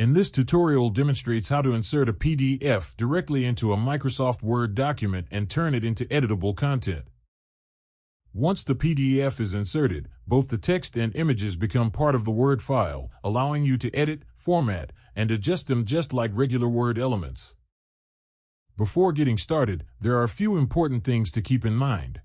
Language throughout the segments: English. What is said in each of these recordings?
In this tutorial demonstrates how to insert a PDF directly into a Microsoft Word document and turn it into editable content. Once the PDF is inserted, both the text and images become part of the Word file, allowing you to edit, format, and adjust them just like regular Word elements. Before getting started, there are a few important things to keep in mind.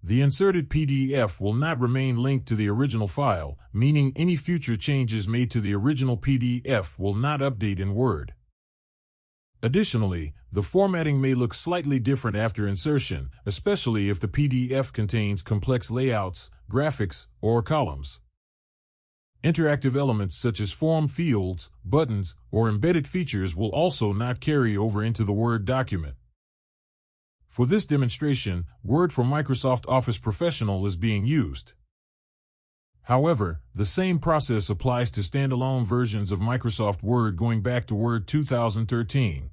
The inserted PDF will not remain linked to the original file, meaning any future changes made to the original PDF will not update in Word. Additionally, the formatting may look slightly different after insertion, especially if the PDF contains complex layouts, graphics, or columns. Interactive elements such as form fields, buttons, or embedded features will also not carry over into the Word document. For this demonstration, Word for Microsoft Office Professional is being used. However, the same process applies to standalone versions of Microsoft Word going back to Word 2013.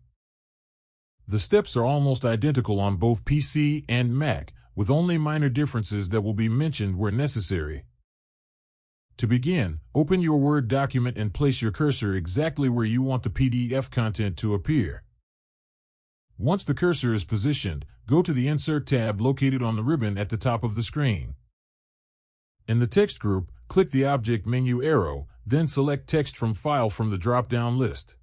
The steps are almost identical on both PC and Mac, with only minor differences that will be mentioned where necessary. To begin, open your Word document and place your cursor exactly where you want the PDF content to appear. Once the cursor is positioned, go to the Insert tab located on the ribbon at the top of the screen. In the text group, click the Object menu arrow, then select Text from File from the drop-down list.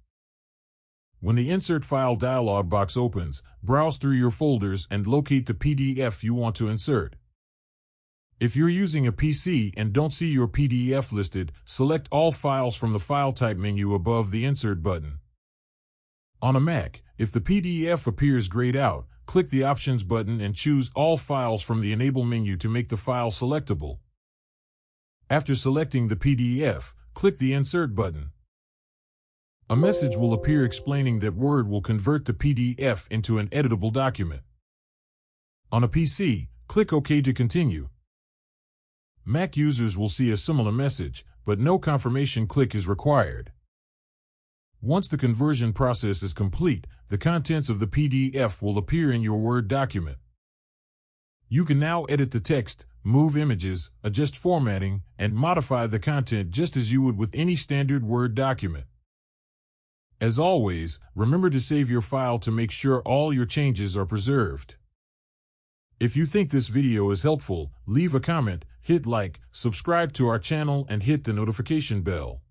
When the Insert File dialog box opens, browse through your folders and locate the PDF you want to insert. If you're using a PC and don't see your PDF listed, select All Files from the File Type menu above the Insert button. On a Mac, if the PDF appears grayed out, click the Options button and choose All Files from the Enable menu to make the file selectable. After selecting the PDF, click the Insert button. A message will appear explaining that Word will convert the PDF into an editable document. On a PC, click OK to continue. Mac users will see a similar message, but no confirmation click is required. Once the conversion process is complete, the contents of the PDF will appear in your Word document. You can now edit the text, move images, adjust formatting, and modify the content just as you would with any standard Word document. As always, remember to save your file to make sure all your changes are preserved. If you think this video is helpful, leave a comment, hit like, subscribe to our channel, and hit the notification bell.